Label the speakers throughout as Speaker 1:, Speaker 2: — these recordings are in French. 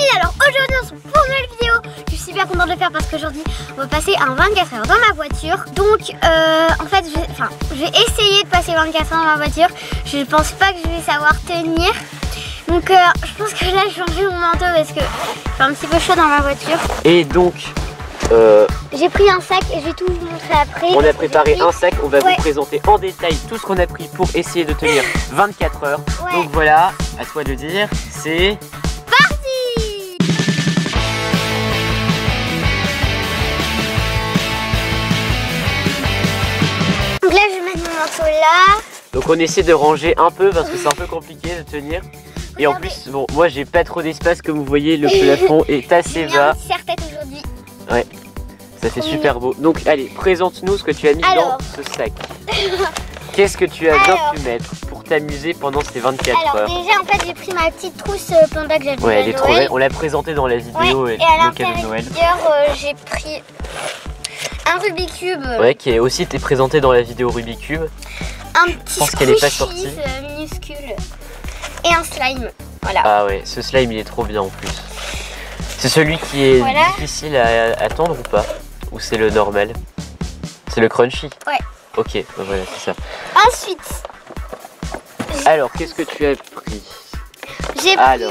Speaker 1: Mine, alors aujourd'hui on se retrouve pour une nouvelle vidéo. Je suis super contente de le faire parce qu'aujourd'hui on va passer un 24 heures dans ma voiture. Donc en fait je vais essayer de passer 24 heures dans ma voiture. Je pense pas que je vais savoir tenir. Donc je pense que là je vais enlever mon manteau parce que c'est un petit peu chaud dans ma voiture.
Speaker 2: Et donc
Speaker 1: j'ai pris un sac et je vais tout vous montrer après.
Speaker 2: On a préparé un sac, on va vous présenter en détail tout ce qu'on a pris pour essayer de tenir 24 heures. Donc voilà, à toi de dire, c'est
Speaker 1: parti. Donc là je vais mettre mon manteau là.
Speaker 2: Donc on essaie de ranger un peu parce que c'est un peu compliqué de tenir. Et en plus, bon, moi j'ai pas trop d'espace comme vous voyez, le plafond est assez bas.
Speaker 1: J'ai mis un serre-tête aujourd'hui.
Speaker 2: Ouais, ça fait super beau. Donc allez, présente-nous ce que tu as mis dans ce sac. Qu'est-ce que tu as bien pu mettre pour t'amuser pendant ces 24 heures?
Speaker 1: Alors déjà en fait j'ai pris ma petite trousse panda que j'avais.
Speaker 2: Ouais, elle est trop belle, on l'a présentée dans la vidéo
Speaker 1: et à
Speaker 2: le cadeau de Noël.
Speaker 1: J'ai pris un Rubik's Cube.
Speaker 2: Ouais, qui est aussi été présenté dans la vidéo Rubik's Cube.
Speaker 1: Un petit
Speaker 2: Je pense qu'elle est pas sortie.
Speaker 1: Minuscule. Et un slime, voilà.
Speaker 2: Ah ouais, ce slime il est trop bien en plus. C'est celui qui est difficile à tendre ou pas? Ou c'est le normal? C'est le crunchy?
Speaker 1: Ouais.
Speaker 2: Ok, voilà, c'est ça.
Speaker 1: Ensuite,
Speaker 2: alors, qu'est-ce que tu as pris?
Speaker 1: J'ai pris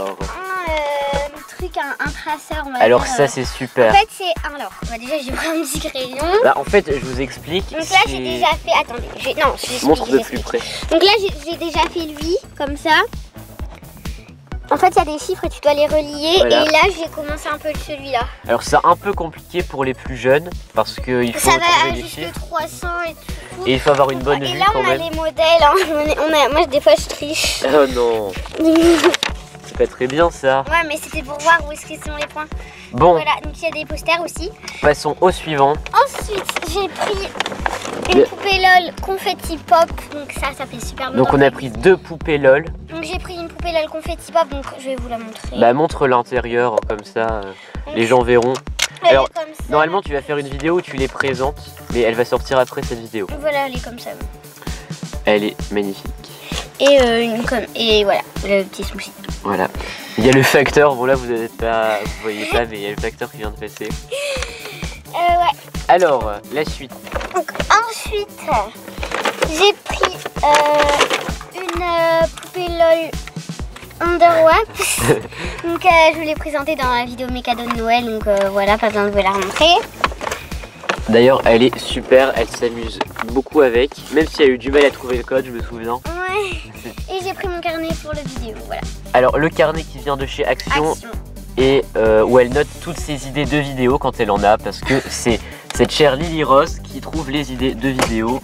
Speaker 1: un traceur.
Speaker 2: Alors ça c'est super.
Speaker 1: En fait c'est... Alors, déjà j'ai pris un petit crayon.
Speaker 2: Bah, en fait, je vous explique.
Speaker 1: Donc là j'ai déjà fait... Attendez,
Speaker 2: montre de plus près.
Speaker 1: Donc là j'ai déjà fait lui, comme ça. En fait, il y a des chiffres et tu dois les relier.
Speaker 2: Voilà.
Speaker 1: Et là, j'ai commencé un peu celui-là.
Speaker 2: Alors, c'est un peu compliqué pour les plus jeunes parce qu'il faut trouver les chiffres.
Speaker 1: 300 et tout.
Speaker 2: Et il faut avoir une bonne vue quand même.
Speaker 1: Et là, on a les modèles. Hein. Moi, des fois, je triche.
Speaker 2: Oh non. C'est pas très bien ça.
Speaker 1: Ouais, mais c'était pour voir où est-ce qu'ils sont les points.
Speaker 2: Bon.
Speaker 1: Voilà, donc il y a des posters aussi.
Speaker 2: Passons au suivant.
Speaker 1: Ensuite, j'ai pris une poupée LOL confetti pop. Donc ça fait super bien.
Speaker 2: Donc on a pris 2 poupées LOL.
Speaker 1: Donc j'ai pris une poupée LOL confetti pop, donc je vais vous la montrer.
Speaker 2: Bah montre l'intérieur comme ça, les gens verront. Alors normalement tu vas faire une vidéo où tu les présentes, mais elle va sortir après cette vidéo.
Speaker 1: Voilà, elle est comme ça.
Speaker 2: Elle est magnifique.
Speaker 1: Et voilà, le petit smoothie.
Speaker 2: Voilà. Il y a le facteur, bon là vous voyez pas, mais il y a le facteur qui vient de passer.
Speaker 1: Ouais.
Speaker 2: Alors, la suite.
Speaker 1: Donc ensuite, j'ai pris une poupée LOL Underwax. Donc je vous l'ai présentée dans la vidéo mes cadeaux de Noël, donc voilà, pas besoin de vous la remontrer.
Speaker 2: D'ailleurs, elle est super, elle s'amuse beaucoup avec, même si elle a eu du mal à trouver le code, je me souviens.
Speaker 1: Ouais. Et j'ai pris mon carnet pour la vidéo, voilà.
Speaker 2: Alors, le carnet qui vient de chez Action. Et où elle note toutes ses idées de vidéos quand elle en a, parce que c'est cette chère Lily Rose qui trouve les idées de vidéos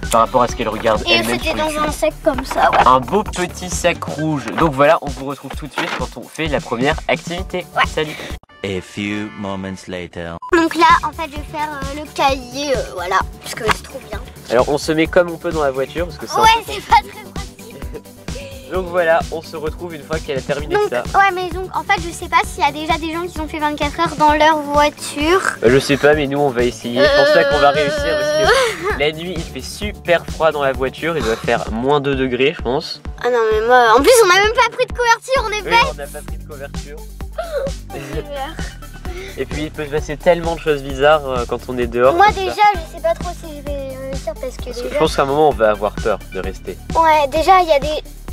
Speaker 2: par rapport à ce qu'elle regarde elle-même.
Speaker 1: Et c'était dans un sac comme ça, ouais.
Speaker 2: Un beau petit sac rouge. Donc voilà, on vous retrouve tout de suite quand on fait la première activité.
Speaker 1: Ouais.
Speaker 2: Salut.
Speaker 3: A few moments later.
Speaker 1: Donc là, en fait, je vais faire le cahier, voilà, parce que c'est trop bien.
Speaker 2: Alors on se met comme on peut dans la voiture, parce que c'est
Speaker 1: c'est pas très pratique.
Speaker 2: Donc voilà, on se retrouve une fois qu'elle a terminé ça.
Speaker 1: Ouais, mais donc en fait je sais pas s'il y a déjà des gens qui ont fait 24 heures dans leur voiture.
Speaker 2: Je sais pas, mais nous on va essayer. Je pense pas qu'on va réussir parce que la nuit il fait super froid dans la voiture. Il doit faire moins 2 degrés je pense.
Speaker 1: Ah non mais moi, en plus on a même pas pris de couverture, on est bête.
Speaker 2: Oui, on n'a pas pris de couverture. Et puis il peut se passer tellement de choses bizarres quand on est dehors.
Speaker 1: Moi déjà je sais pas trop si je vais réussir parce que déjà...
Speaker 2: Je pense qu'à un moment on va avoir peur de rester.
Speaker 1: Ouais, déjà il y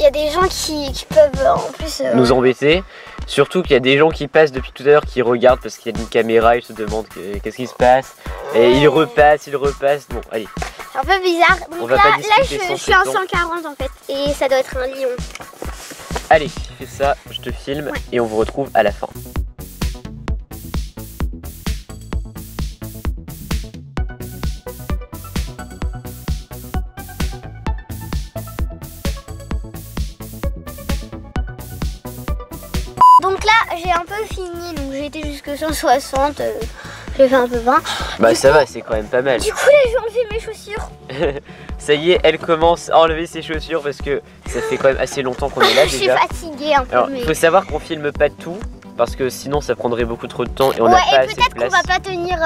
Speaker 1: a des gens qui peuvent en plus...
Speaker 2: nous embêter. Surtout qu'il y a des gens qui passent depuis tout à l'heure qui regardent parce qu'il y a une caméra, ils se demandent qu'est-ce qui se passe. Et ils repassent. Bon allez.
Speaker 1: C'est un peu bizarre. Donc
Speaker 2: on va pas discuter
Speaker 1: je suis en 140 en fait. Et ça doit être un lion.
Speaker 2: Allez, fais ça, je te filme et on vous retrouve à la fin.
Speaker 1: Donc là j'ai un peu fini, donc j'ai été jusque 160, j'ai fait un peu 20.
Speaker 2: Bah ça va, c'est quand même pas mal.
Speaker 1: Du coup là je vais enlever mes chaussures.
Speaker 2: Ça y est, elle commence à enlever ses chaussures parce que ça fait quand même assez longtemps qu'on est là déjà.
Speaker 1: Je suis fatiguée un peu.
Speaker 2: Alors il faut savoir qu'on filme pas tout parce que sinon ça prendrait beaucoup trop de temps et on n'a pas assez de place.
Speaker 1: Et peut-être qu'on va pas tenir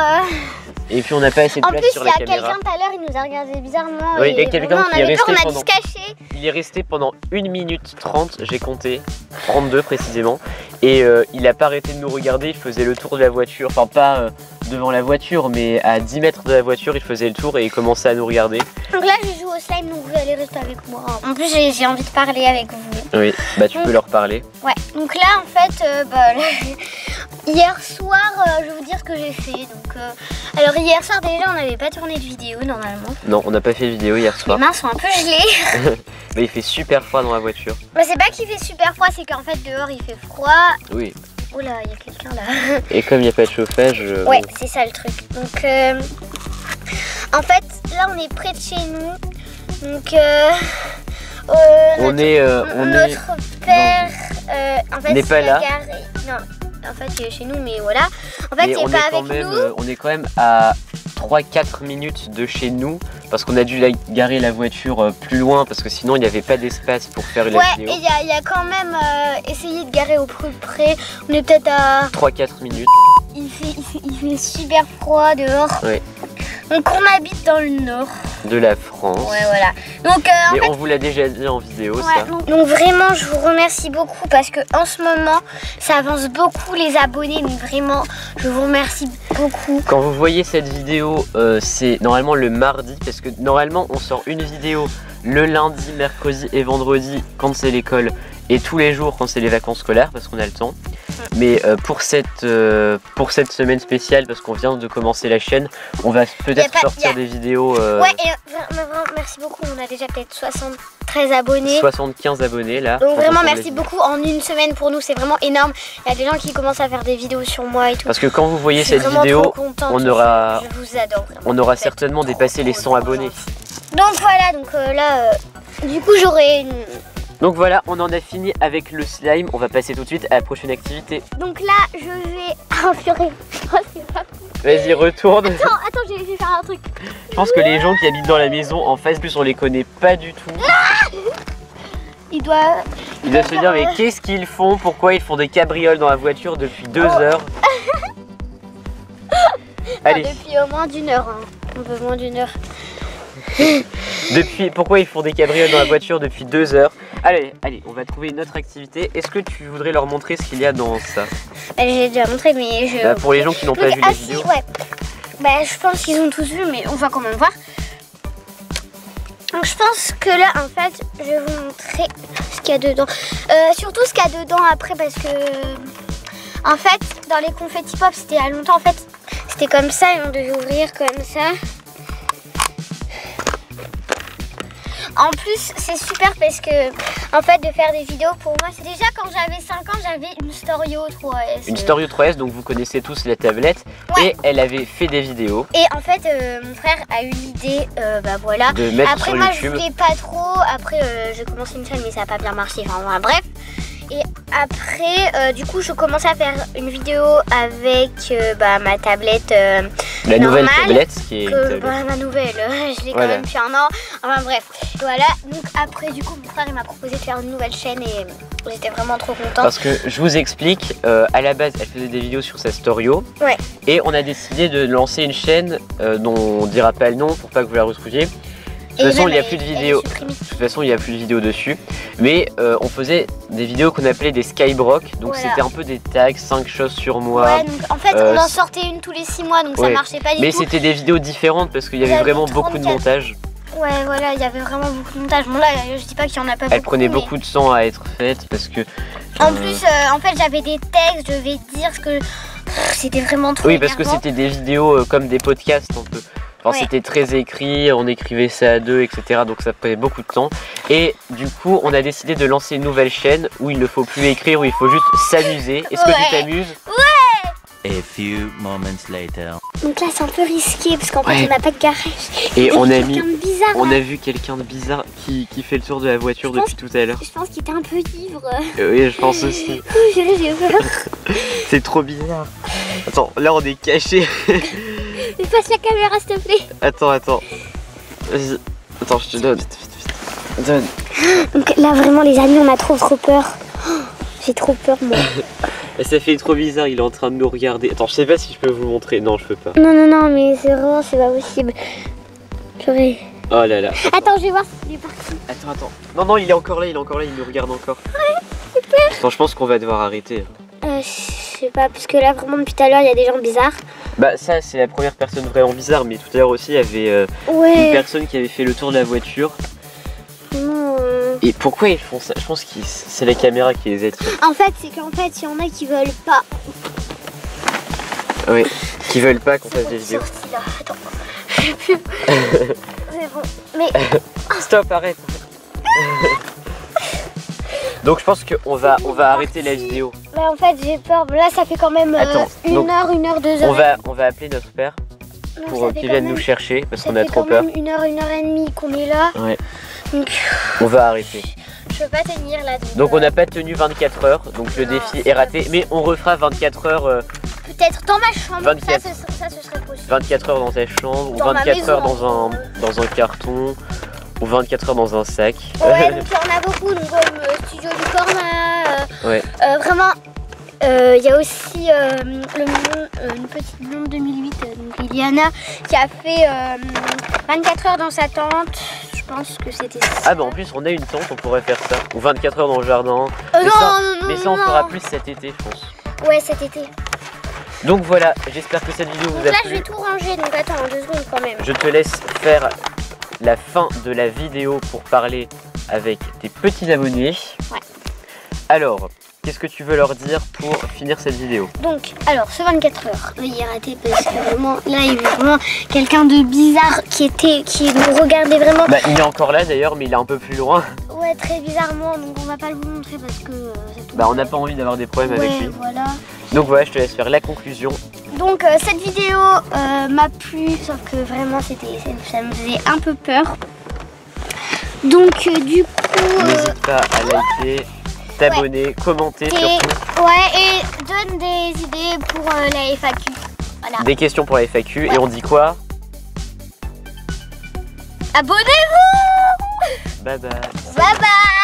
Speaker 2: Et puis on n'a pas assez de
Speaker 1: En
Speaker 2: place
Speaker 1: plus,
Speaker 2: sur
Speaker 1: il
Speaker 2: la
Speaker 1: y a
Speaker 2: caméra.
Speaker 1: quelqu'un tout à l'heure, il nous a regardé bizarrement.
Speaker 2: Oui, il y a
Speaker 1: et
Speaker 2: quelqu'un
Speaker 1: vraiment,
Speaker 2: qui est
Speaker 1: on avait peur,
Speaker 2: resté
Speaker 1: on a dû
Speaker 2: pendant-
Speaker 1: se cacher.
Speaker 2: Il est resté pendant 1 minute 30, j'ai compté, 32 précisément. Et il n'a pas arrêté de nous regarder, il faisait le tour de la voiture. Enfin pas devant la voiture, mais à 10 mètres de la voiture, il faisait le tour et il commençait à nous regarder.
Speaker 1: Donc là, je joue au slime, donc vous allez rester avec moi. En plus, j'ai envie de parler avec vous.
Speaker 2: Oui, bah tu peux leur parler.
Speaker 1: Ouais, donc là, en fait, hier soir, je vais vous dire ce que j'ai fait. Donc, alors, hier soir, déjà, on n'avait pas tourné de vidéo normalement.
Speaker 2: Non, on n'a pas fait de vidéo hier
Speaker 1: Les
Speaker 2: soir.
Speaker 1: mains sont un peu gelées.
Speaker 2: Mais il fait super froid dans la voiture.
Speaker 1: Bah, c'est pas qu'il fait super froid, c'est qu'en fait, dehors, il fait froid.
Speaker 2: Oui.
Speaker 1: Oh là, il y a quelqu'un là.
Speaker 2: Et comme il n'y a pas de chauffage,
Speaker 1: Ouais,
Speaker 2: bon.
Speaker 1: c'est ça le truc. Donc, en fait, là, on est près de chez nous. Donc,
Speaker 2: on est
Speaker 1: notre père, en fait,
Speaker 2: n'est pas
Speaker 1: il a
Speaker 2: là.
Speaker 1: garé- Non, en fait, il est chez nous, mais voilà. En fait,
Speaker 2: Mais
Speaker 1: il
Speaker 2: on
Speaker 1: est pas
Speaker 2: est quand
Speaker 1: avec
Speaker 2: même,
Speaker 1: nous.
Speaker 2: on est quand même à 3-4 minutes de chez nous parce qu'on a dû garer la voiture plus loin parce que sinon il n'y avait pas d'espace pour faire la
Speaker 1: Ouais,
Speaker 2: vidéo.
Speaker 1: et il y a quand même essayé de garer au plus près. On est peut-être à...
Speaker 2: 3-4 minutes.
Speaker 1: Il fait super froid dehors.
Speaker 2: Ouais.
Speaker 1: Donc, on habite dans le nord.
Speaker 2: De la France.
Speaker 1: Ouais, voilà. Donc, en
Speaker 2: Mais
Speaker 1: fait,
Speaker 2: on vous l'a déjà dit en vidéo,
Speaker 1: ouais,
Speaker 2: ça.
Speaker 1: donc vraiment je vous remercie beaucoup parce que en ce moment ça avance beaucoup les abonnés, donc vraiment je vous remercie beaucoup.
Speaker 2: Quand vous voyez cette vidéo, c'est normalement le mardi parce que normalement on sort une vidéo le lundi, mercredi et vendredi quand c'est l'école et tous les jours quand c'est les vacances scolaires parce qu'on a le temps. Mais pour cette semaine spéciale, parce qu'on vient de commencer la chaîne, on va peut-être sortir des vidéos.
Speaker 1: Ouais, et vraiment merci beaucoup, on a déjà peut-être 73 abonnés.
Speaker 2: 75 abonnés là.
Speaker 1: Donc
Speaker 2: quand
Speaker 1: vraiment
Speaker 2: on tourne
Speaker 1: merci
Speaker 2: les-
Speaker 1: beaucoup, en une semaine pour nous c'est vraiment énorme. Il y a des gens qui commencent à faire des vidéos sur moi et tout.
Speaker 2: Parce que quand vous voyez
Speaker 1: Je suis
Speaker 2: cette
Speaker 1: vraiment
Speaker 2: vidéo,
Speaker 1: trop contente,
Speaker 2: on aura-
Speaker 1: je vous adore vraiment.
Speaker 2: on aura
Speaker 1: Vous êtes
Speaker 2: certainement
Speaker 1: trop,
Speaker 2: dépassé les
Speaker 1: trop,
Speaker 2: 100
Speaker 1: trop
Speaker 2: abonnés.
Speaker 1: gentils. Donc voilà, donc là du coup j'aurai une...
Speaker 2: Donc voilà, on en a fini avec le slime. On va passer tout de suite à la prochaine activité.
Speaker 1: Donc là je vais... Oh purée, oh, c'est pas...
Speaker 2: Vas-y, retourne.
Speaker 1: Attends, je vais faire un truc.
Speaker 2: Je pense que les gens qui habitent dans la maison en face, plus on les connaît pas du tout.
Speaker 1: Il doit...
Speaker 2: Ils doivent se dire mais qu'est-ce qu'ils font? Pourquoi ils font des cabrioles dans la voiture depuis 2 heures? Allez,
Speaker 1: Depuis au moins d'1 heure, hein. Un peu moins d'1 heure.
Speaker 2: pourquoi ils font des cabrioles dans la voiture depuis 2 heures? Allez, on va trouver une autre activité. Est-ce que tu voudrais leur montrer ce qu'il y a dans ça?
Speaker 1: J'ai déjà montré, mais je...
Speaker 2: Bah, pour les gens qui n'ont pas vu la
Speaker 1: si,
Speaker 2: vidéo.
Speaker 1: ouais. Bah, je pense qu'ils ont tous vu, mais on va quand même voir. Donc, je pense que là, en fait, je vais vous montrer ce qu'il y a dedans. Surtout ce qu'il y a dedans après, parce que... En fait, dans les confetti pop, c'était il y a longtemps, en fait, c'était comme ça, et on devait ouvrir comme ça. En plus, c'est super parce que, en fait, de faire des vidéos, pour moi, c'est déjà quand j'avais 5 ans, j'avais une Storio 3S.
Speaker 2: Une Storio 3S, donc vous connaissez tous la tablette.
Speaker 1: Ouais.
Speaker 2: Et elle avait fait des vidéos
Speaker 1: Et en fait, mon frère a eu l'idée, bah voilà.
Speaker 2: de mettre
Speaker 1: Après,
Speaker 2: sur
Speaker 1: moi,
Speaker 2: YouTube.
Speaker 1: je voulais pas trop. Après, j'ai commencé une chaîne, mais ça n'a pas bien marché. Enfin, voilà, bref. Et après, du coup, je commençais à faire une vidéo avec ma tablette.
Speaker 2: La nouvelle
Speaker 1: normale,
Speaker 2: tablette qui est une tablette.
Speaker 1: Ma nouvelle, je l'ai quand
Speaker 2: Voilà.
Speaker 1: même depuis 1 an. Enfin bref, voilà. Donc après, du coup, mon frère il m'a proposé de faire une nouvelle chaîne et j'étais vraiment trop contente.
Speaker 2: Parce que je vous explique, à la base elle faisait des vidéos sur sa Storio.
Speaker 1: Ouais.
Speaker 2: Et on a décidé de lancer une chaîne dont on dira pas le nom pour pas que vous la retrouviez. De toute façon, il n'y a plus de vidéos. De toute façon, il n'y a plus de vidéos dessus. Mais on faisait des vidéos qu'on appelait des skybrock. Donc
Speaker 1: Voilà.
Speaker 2: c'était un peu des tags, 5 choses sur moi.
Speaker 1: Ouais, donc en fait, on en sortait une tous les 6 mois, donc ça
Speaker 2: ouais.
Speaker 1: marchait pas du
Speaker 2: Mais
Speaker 1: tout.
Speaker 2: c'était des vidéos différentes parce qu'il y avait
Speaker 1: J'avais
Speaker 2: vraiment beaucoup de
Speaker 1: 34.
Speaker 2: montage.
Speaker 1: Ouais, voilà, il y avait vraiment beaucoup de montage. Bon là, je dis pas qu'il y en a pas beaucoup.
Speaker 2: Elle prenait
Speaker 1: mais-
Speaker 2: beaucoup de temps à être faite parce que...
Speaker 1: En plus, en fait, j'avais des textes, je devais dire ce que... C'était vraiment trop
Speaker 2: Oui, parce que
Speaker 1: énervant.
Speaker 2: c'était des vidéos comme des podcasts un peu. Enfin,
Speaker 1: Ouais.
Speaker 2: c'était très écrit, on écrivait ça à deux, etc. Donc ça prenait beaucoup de temps. Et du coup, on a décidé de lancer une nouvelle chaîne où il ne faut plus écrire, où il faut juste s'amuser. Est-ce que tu
Speaker 1: Ouais.
Speaker 2: t'amuses?
Speaker 3: A few moments later.
Speaker 1: Donc là, c'est un peu risqué parce qu'en fait,
Speaker 2: Ouais.
Speaker 1: on n'a pas de garage.
Speaker 2: Et on a
Speaker 1: quelqu'un de bizarre.
Speaker 2: on
Speaker 1: là.
Speaker 2: a vu quelqu'un de bizarre qui fait le tour de la voiture
Speaker 1: Je pense-
Speaker 2: depuis tout à l'heure.
Speaker 1: Je pense qu'il était un peu ivre.
Speaker 2: Oui, je pense aussi.
Speaker 1: J'ai peur.
Speaker 2: C'est trop bizarre. Attends, là on est caché.
Speaker 1: Passe la caméra, s'il te plaît.
Speaker 2: Attends. Vas-y. Attends, je te donne. Donne.
Speaker 1: Donc là, vraiment, les amis, on a trop peur. Oh, j'ai trop peur, moi.
Speaker 2: Ça fait trop bizarre, il est en train de nous regarder. Attends, je sais pas si je peux vous montrer. Non, je peux pas.
Speaker 1: Non, mais c'est vraiment, c'est pas possible. Purée.
Speaker 2: Oh là là.
Speaker 1: Attends, je vais voir s'il est parti.
Speaker 2: Attends. Non, il est encore là, il nous regarde encore.
Speaker 1: Ouais, super.
Speaker 2: Attends, je pense qu'on va devoir arrêter.
Speaker 1: Je sais pas, parce que là, vraiment, depuis tout à l'heure, il y a des gens bizarres.
Speaker 2: Bah, ça, c'est la première personne vraiment bizarre, mais tout à l'heure aussi, il y avait une personne qui avait fait le tour de la voiture.
Speaker 1: Non.
Speaker 2: Et pourquoi ils font ça? Je pense que c'est la caméra qui les aide.
Speaker 1: En fait, c'est qu'en fait, il y en a qui veulent pas.
Speaker 2: Oui, qui veulent pas qu'on fasse des vidéos.
Speaker 1: Sorti, là. Attends, j'ai plus. C'est bon, mais.
Speaker 2: Stop, arrête. Donc je pense qu'on va arrêter la vidéo.
Speaker 1: Bah en fait j'ai peur, là ça fait quand même
Speaker 2: Attends,
Speaker 1: une heure, 2 heures.
Speaker 2: On va appeler notre père
Speaker 1: Non,
Speaker 2: pour qu'il vienne nous chercher parce qu'on a trop
Speaker 1: Ça
Speaker 2: peur.
Speaker 1: fait quand même 1 heure et demie qu'on est là.
Speaker 2: Ouais.
Speaker 1: Donc
Speaker 2: on va arrêter.
Speaker 1: je peux pas tenir là.
Speaker 2: Donc on n'a pas tenu 24 heures, donc le
Speaker 1: Non,
Speaker 2: défi
Speaker 1: c'est
Speaker 2: est raté. Mais on refera 24 heures,
Speaker 1: peut-être dans ma chambre,
Speaker 2: 24.
Speaker 1: ça ce serait possible.
Speaker 2: 24 heures dans ta chambre, ou
Speaker 1: Dans ma
Speaker 2: 24 heures
Speaker 1: maison.
Speaker 2: dans un carton, ou 24 heures dans un sac.
Speaker 1: Ouais, donc il y en a beaucoup, donc comme Studio du Corna,
Speaker 2: Ouais.
Speaker 1: vraiment. Il y a aussi une petite blonde 2008, donc Iliana, qui a fait 24 heures dans sa tente. Je pense que c'était ça.
Speaker 2: Ah bah en plus on a une tente, on pourrait faire ça. Ou 24 heures dans le jardin. Mais ça on fera plus cet été je pense.
Speaker 1: Ouais, cet été.
Speaker 2: Donc voilà, j'espère que cette vidéo vous
Speaker 1: Donc
Speaker 2: a
Speaker 1: là, je
Speaker 2: plu.
Speaker 1: vais tout ranger, donc attends 2 secondes quand même.
Speaker 2: Je te laisse faire la fin de la vidéo pour parler avec tes petits abonnés.
Speaker 1: Ouais.
Speaker 2: Alors, qu'est-ce que tu veux leur dire pour finir cette vidéo?
Speaker 1: Donc, alors, ce 24 heures, il est raté parce que vraiment, là, il y avait vraiment quelqu'un de bizarre qui nous regardait vraiment.
Speaker 2: Bah, il est encore là d'ailleurs, mais il est un peu plus loin.
Speaker 1: Ouais, très bizarrement, donc on va pas le vous montrer parce que ça tombe.
Speaker 2: Bah, on n'a pas envie d'avoir des problèmes avec lui.
Speaker 1: Voilà.
Speaker 2: Donc voilà, je te laisse faire la conclusion.
Speaker 1: Donc, cette vidéo m'a plu, sauf que vraiment, ça me faisait un peu peur. Donc, du coup.
Speaker 2: N'hésite pas à liker, t'abonner, commenter surtout.
Speaker 1: Ouais, et donne des idées pour la FAQ. Voilà.
Speaker 2: Des questions pour la FAQ. Et on dit quoi?
Speaker 1: Abonnez-vous!
Speaker 2: Bye bye.
Speaker 1: Bye bye!